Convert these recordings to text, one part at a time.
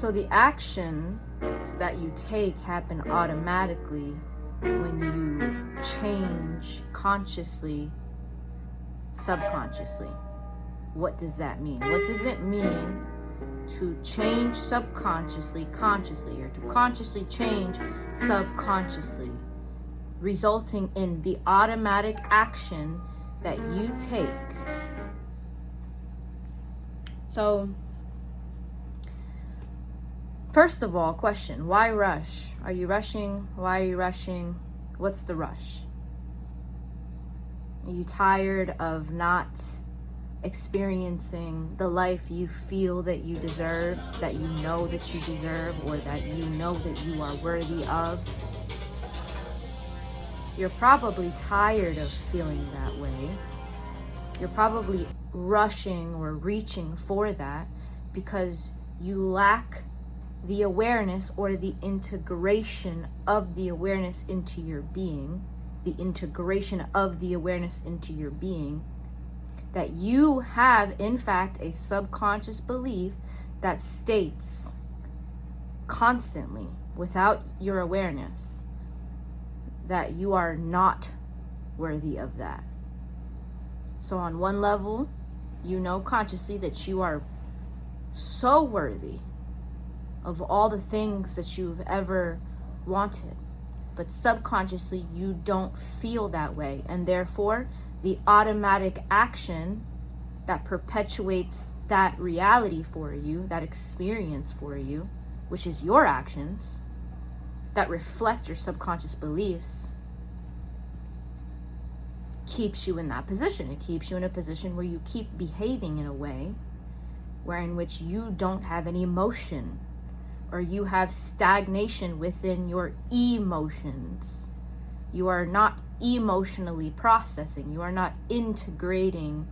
So the actions that you take happen automatically when you change consciously, subconsciously. What does that mean? What does it mean to change subconsciously, consciously, or to consciously change subconsciously, resulting in the automatic action that you take? So, first of all, question, why rush? Are you rushing? Why are you rushing? What's the rush? Are you tired of not experiencing the life you feel that you deserve, that you know that you deserve, or that you know that you are worthy of? You're probably tired of feeling that way. You're probably rushing or reaching for that because you lack the awareness or the integration of the awareness into your being, the integration of the awareness into your being, that you have, in fact, a subconscious belief that states constantly, without your awareness, that you are not worthy of that. So on one level, you know consciously that you are so worthy of all the things that you've ever wanted. But subconsciously, you don't feel that way. And therefore, the automatic action that perpetuates that reality for you, that experience for you, which is your actions, that reflect your subconscious beliefs, keeps you in that position. It keeps you in a position where you keep behaving in a way in which you don't have any emotion, or you have stagnation within your emotions. You are not emotionally processing. You are not integrating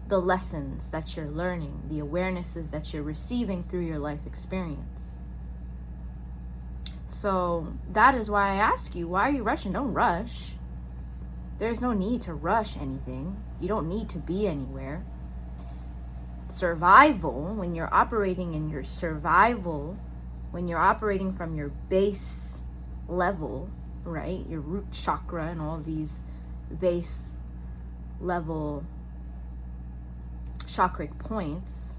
the lessons that you're learning, the awarenesses that you're receiving through your life experience. So that is why I ask you, why are you rushing? Don't rush. There's no need to rush anything. You don't need to be anywhere. Survival, when you're operating in your survival, when you're operating from your base level, right? Your root chakra and all these base level chakric points,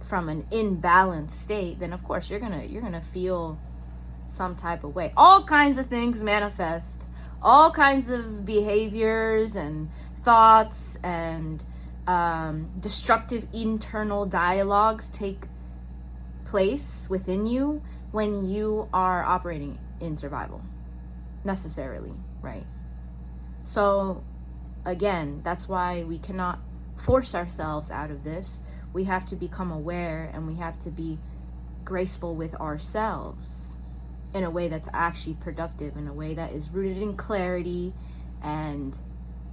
from an imbalanced state, then of course you're gonna feel some type of way. All kinds of things manifest. All kinds of behaviors and thoughts and destructive internal dialogues take place within you when you are operating in survival, necessarily, right? So again, that's why we cannot force ourselves out of this. We have to become aware, and we have to be graceful with ourselves in a way that's actually productive, in a way that is rooted in clarity and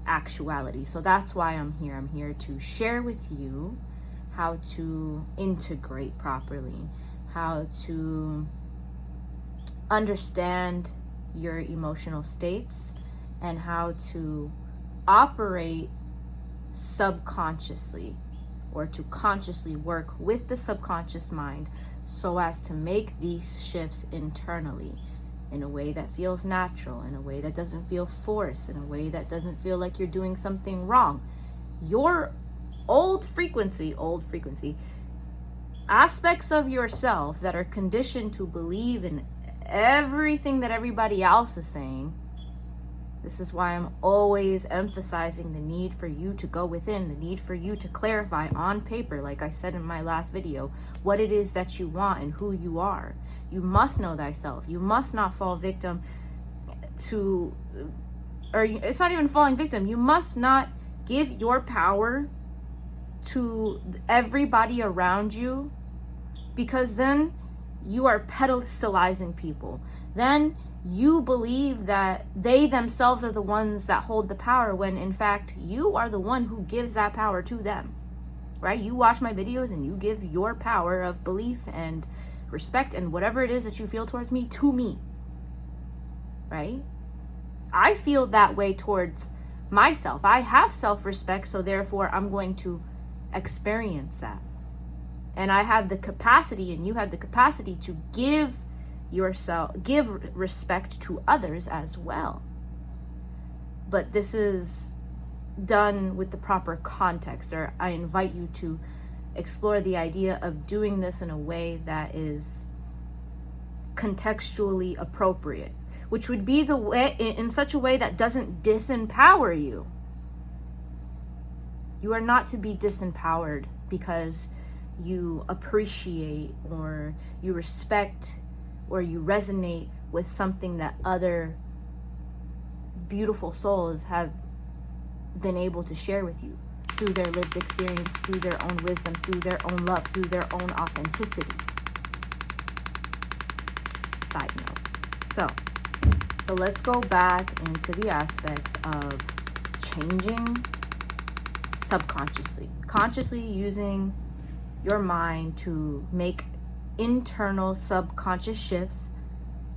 actuality. So that's why I'm here. I'm here to share with you how to integrate properly, how to understand your emotional states, and how to operate subconsciously, or to consciously work with the subconscious mind so as to make these shifts internally in a way that feels natural, in a way that doesn't feel forced, in a way that doesn't feel like you're doing something wrong. Your old frequency, aspects of yourself that are conditioned to believe in everything that everybody else is saying. This is why I'm always emphasizing the need for you to go within, the need for you to clarify on paper, like I said in my last video, what it is that you want and who you are. You must know thyself. You must not fall victim to, or it's not even falling victim. You must not give your power to everybody around you, because then you are pedestalizing people. Then you believe that they themselves are the ones that hold the power, when in fact you are the one who gives that power to them, right? You watch my videos and you give your power of belief and respect and whatever it is that you feel towards me to me, right? I feel that way towards myself. I have self-respect, so therefore I'm going to experience that. And I have the capacity, and you have the capacity to give respect to others as well. But this is done with the proper context, or I invite you to explore the idea of doing this in a way that is contextually appropriate, which would be the way, in such a way that doesn't disempower you. You are not to be disempowered because you appreciate or you respect or you resonate with something that other beautiful souls have been able to share with you through their lived experience, through their own wisdom, through their own love, through their own authenticity. Side note. So let's go back into the aspects of changing subconsciously. Consciously using your mind to make internal subconscious shifts,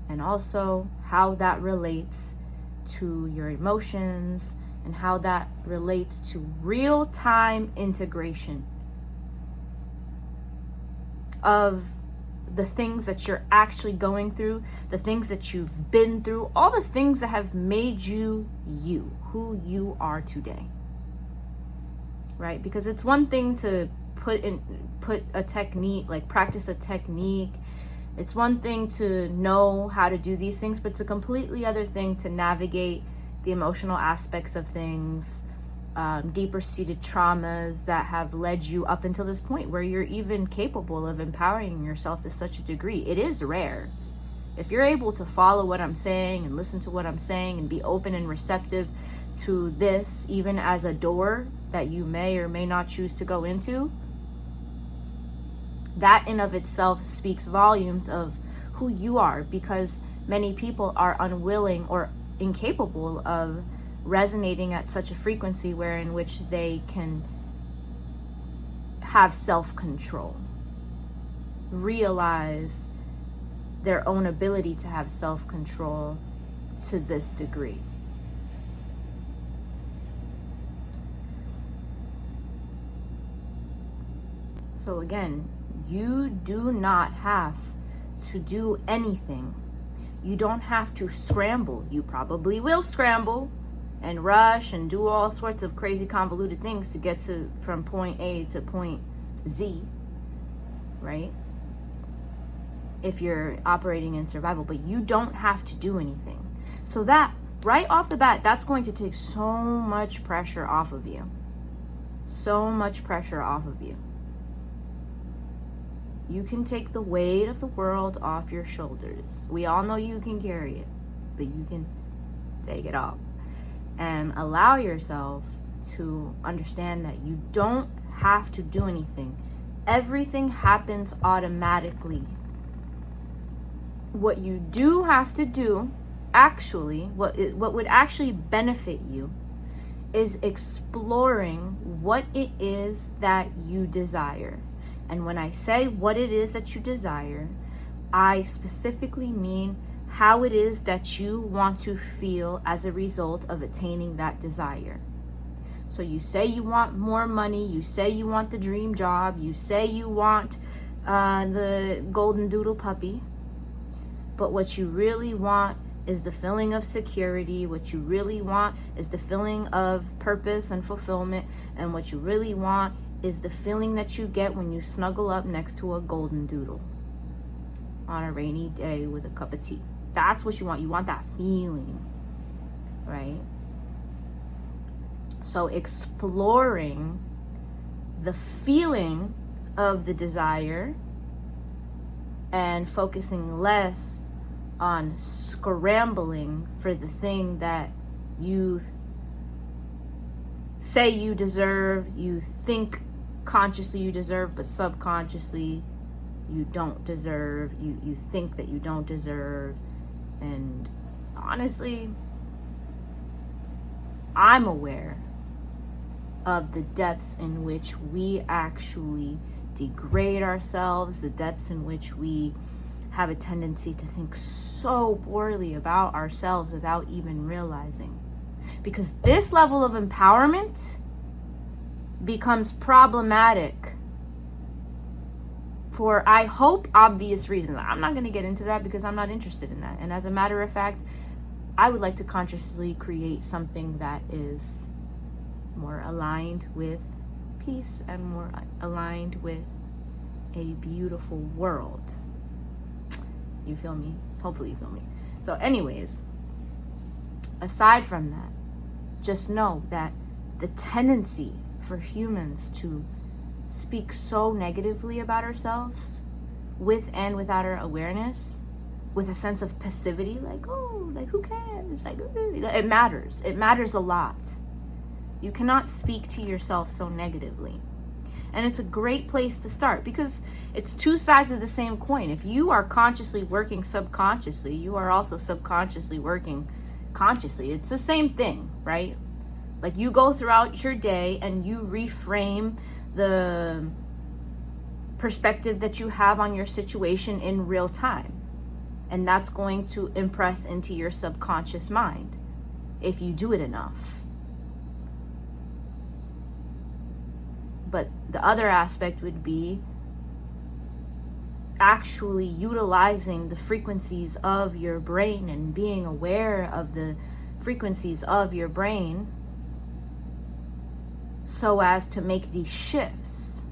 and also how that relates to your emotions and how that relates to real-time integration of the things that you're actually going through, the things that you've been through, all the things that have made you who you are today. Right? Because it's one thing to put a technique, like practice a technique. It's one thing to know how to do these things, but it's a completely other thing to navigate the emotional aspects of things, deeper seated traumas that have led you up until this point where you're even capable of empowering yourself to such a degree. It is rare. If you're able to follow what I'm saying and listen to what I'm saying and be open and receptive to this, even as a door that you may or may not choose to go into, that in of itself speaks volumes of who you are, because many people are unwilling or incapable of resonating at such a frequency in which they can have self-control, realize their own ability to have self-control to this degree. So again, you do not have to do anything. You don't have to scramble. You probably will scramble and rush and do all sorts of crazy convoluted things to get from point A to point Z, right? If you're operating in survival, but you don't have to do anything. So that right off the bat, that's going to take so much pressure off of you. So much pressure off of you. You can take the weight of the world off your shoulders. We all know you can carry it, but you can take it off and allow yourself to understand that you don't have to do anything. Everything happens automatically. What you do have to do, actually, what would actually benefit you is exploring what it is that you desire. And when I say what it is that you desire, I specifically mean how it is that you want to feel as a result of attaining that desire. So you say you want more money, you say you want the dream job, you say you want the golden doodle puppy, but what you really want is the feeling of security. What you really want is the feeling of purpose and fulfillment. And what you really want is the feeling that you get when you snuggle up next to a golden doodle on a rainy day with a cup of tea. That's what you want. You want that feeling, right? So exploring the feeling of the desire and focusing less on scrambling for the thing that you say you deserve, you think consciously you deserve, but subconsciously you don't deserve, you think that you don't deserve. And honestly, I'm aware of the depths in which we actually degrade ourselves, the depths in which we have a tendency to think so poorly about ourselves without even realizing. Because this level of empowerment becomes problematic for, I hope, obvious reasons. I'm not going to get into that because I'm not interested in that. And as a matter of fact, I would like to consciously create something that is more aligned with peace and more aligned with a beautiful world. You feel me? Hopefully you feel me. So anyways, aside from that, just know that the tendency for humans to speak so negatively about ourselves, with and without our awareness, with a sense of passivity, like, oh, like, who cares? Like, it matters. It matters a lot. You cannot speak to yourself so negatively. And it's a great place to start because it's two sides of the same coin. If you are consciously working subconsciously, you are also subconsciously working consciously. It's the same thing, right? Like, you go throughout your day and you reframe the perspective that you have on your situation in real time. And that's going to impress into your subconscious mind if you do it enough. But the other aspect would be actually utilizing the frequencies of your brain and being aware of the frequencies of your brain so as to make these shifts.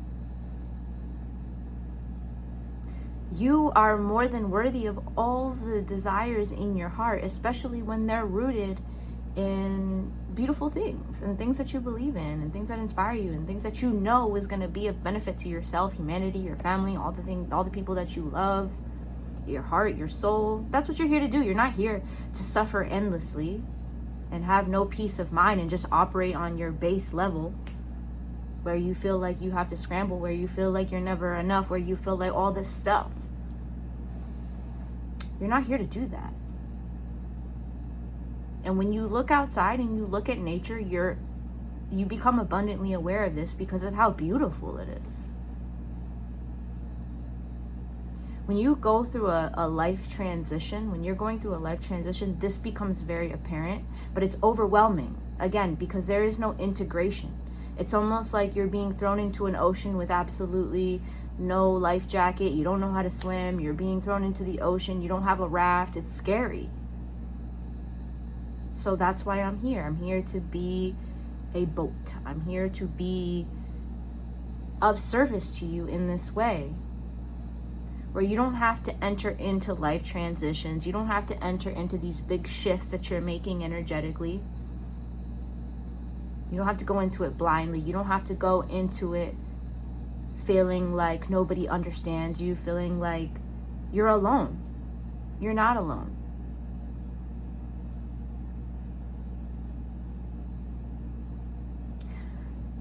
You are more than worthy of all the desires in your heart, especially when they're rooted in beautiful things and things that you believe in and things that inspire you and things that you know is going to be of benefit to yourself, humanity, your family, all the people that you love, your heart, your soul. That's what you're here to do. You're not here to suffer endlessly and have no peace of mind and just operate on your base level where you feel like you have to scramble, where you feel like you're never enough, where you feel like all this stuff. You're not here to do that. And when you look outside and you look at nature, you become abundantly aware of this because of how beautiful it is. When you go through a life transition, when you're going through a life transition, this becomes very apparent, but it's overwhelming, again, because there is no integration. It's almost like you're being thrown into an ocean with absolutely no life jacket. You don't know how to swim. You're being thrown into the ocean. You don't have a raft. It's scary. So that's why I'm here. I'm here to be a boat. I'm here to be of service to you in this way, where you don't have to enter into life transitions. You don't have to enter into these big shifts that you're making energetically. You don't have to go into it blindly. You don't have to go into it feeling like nobody understands you, feeling like you're alone. You're not alone.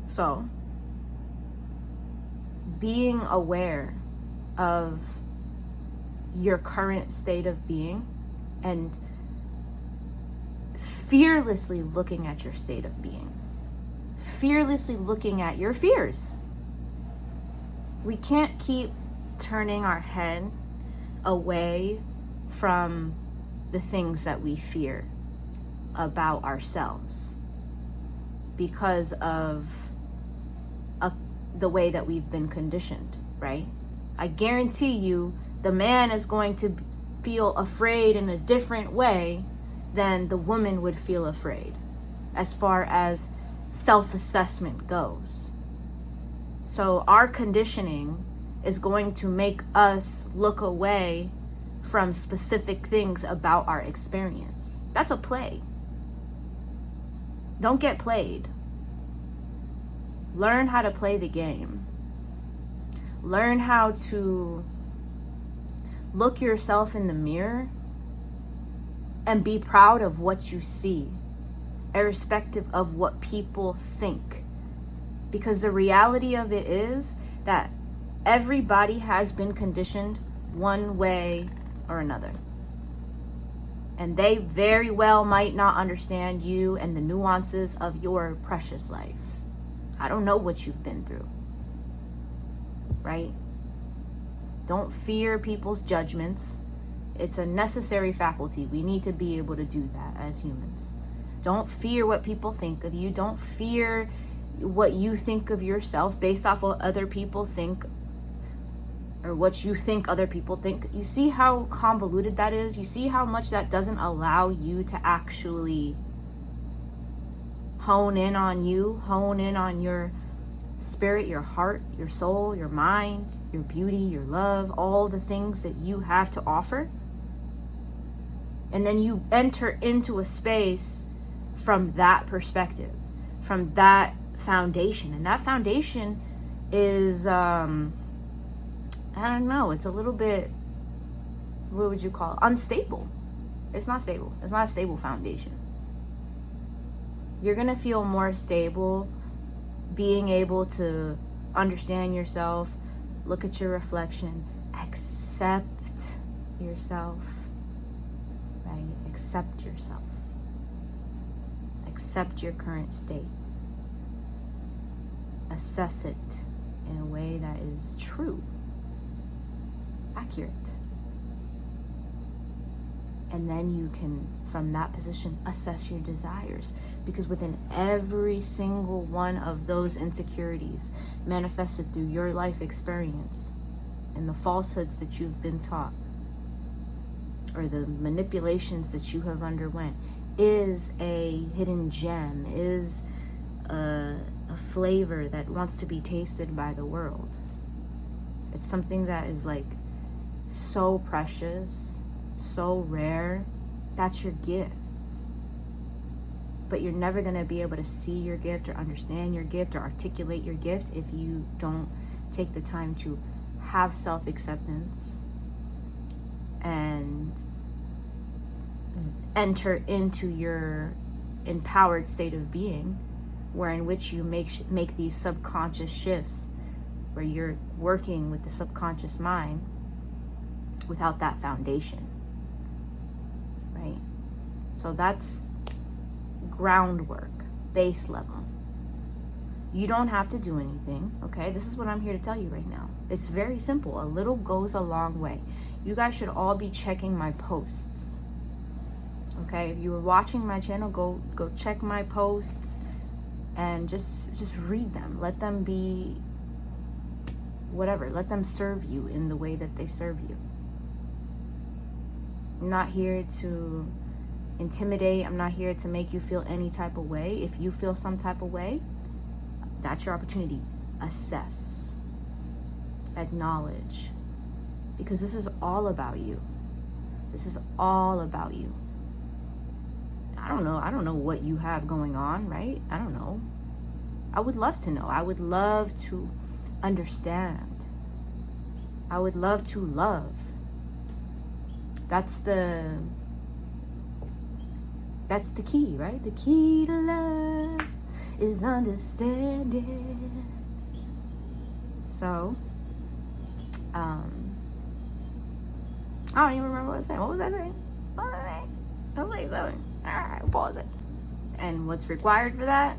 So, being aware of your current state of being and fearlessly looking at your state of being, fearlessly looking at your fears. We can't keep turning our head away from the things that we fear about ourselves because of the way that we've been conditioned, right? I guarantee you the man is going to feel afraid in a different way than the woman would feel afraid as far as self-assessment goes. So our conditioning is going to make us look away from specific things about our experience. That's a play. Don't get played. Learn how to play the game. Learn how to look yourself in the mirror and be proud of what you see, irrespective of what people think. Because the reality of it is that everybody has been conditioned one way or another. And they very well might not understand you and the nuances of your precious life. I don't know what you've been through, right? Don't fear people's judgments. It's a necessary faculty. We need to be able to do that as humans. Don't fear what people think of you. Don't fear what you think of yourself based off what other people think or what you think other people think. You see how convoluted that is? You see how much that doesn't allow you to actually hone in on you, hone in on your spirit, your heart, your soul, your mind, your beauty, your love, all the things that you have to offer. And then you enter into a space from that perspective, from that foundation. And that foundation is, I don't know, it's a little bit, what would you call it? Unstable. It's not stable. It's not a stable foundation. You're going to feel more stable being able to understand yourself, look at your reflection, accept yourself, right? Accept yourself. Accept your current state. Assess it in a way that is true, accurate. And then you can, from that position, assess your desires. Because within every single one of those insecurities manifested through your life experience and the falsehoods that you've been taught or the manipulations that you have underwent is a hidden gem, is a flavor that wants to be tasted by the world. It's something that is like so precious, so rare. That's your gift. But you're never going to be able to see your gift or understand your gift or articulate your gift if you don't take the time to have self-acceptance and enter into your empowered state of being, where in which you make these subconscious shifts, where you're working with the subconscious mind without that foundation, right? So that's groundwork, base level. You don't have to do anything, okay? This is what I'm here to tell you right now. It's very simple. A little goes a long way. You guys should all be checking my posts, okay? If you were watching my channel, go check my posts and just read them. Let them be whatever. Let them serve you in the way that they serve you. I'm not here to intimidate. I'm not here to make you feel any type of way. If you feel some type of way, that's your opportunity. Assess. Acknowledge. Because this is all about you. This is all about you. I don't know what you have going on, right? I don't know. I would love to know. I would love to understand. I would love to love. That's the key, right? The key to love is understanding. So, I don't even remember what I was saying. What was I saying? I was like, all right, pause it. And what's required for that,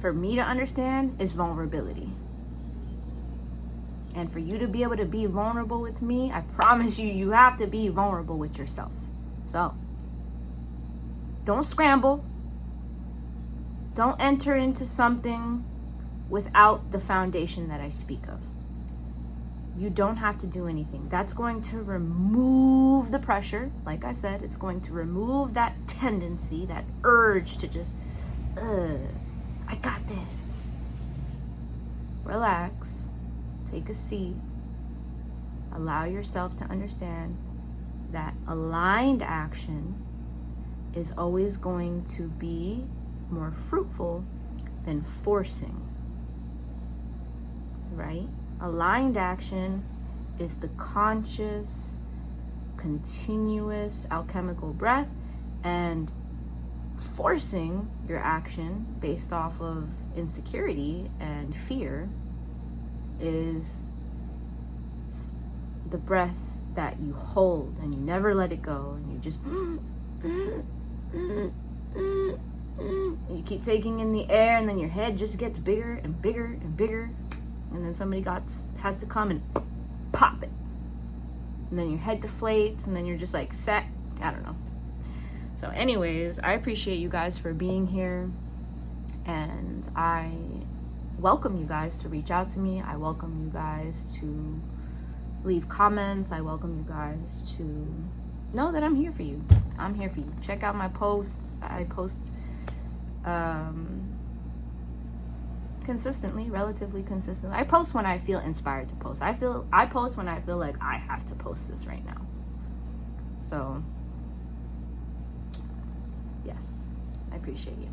for me to understand, is vulnerability. And for you to be able to be vulnerable with me, I promise you have to be vulnerable with yourself. So, don't scramble. Don't enter into something without the foundation that I speak of. You don't have to do anything. That's going to remove the pressure. Like I said, it's going to remove that tendency, that urge to just, I got this. Relax. Take a seat. Allow yourself to understand that aligned action is always going to be more fruitful than forcing, right? Aligned action is the conscious, continuous alchemical breath, and forcing your action based off of insecurity and fear is the breath that you hold and you never let it go, and you just you keep taking in the air, and then your head just gets bigger and bigger and bigger, and then somebody has to come and pop it, and then your head deflates, and then you're just like set. I don't know. So anyways, I appreciate you guys for being here, and I welcome you guys to reach out to me. I welcome you guys to leave comments. I welcome you guys to know that I'm here for you. I'm here for you. Check out my posts. I post consistently, relatively consistently. I post when I feel inspired to post. I post when I feel like I have to post this right now. So yes, I appreciate you.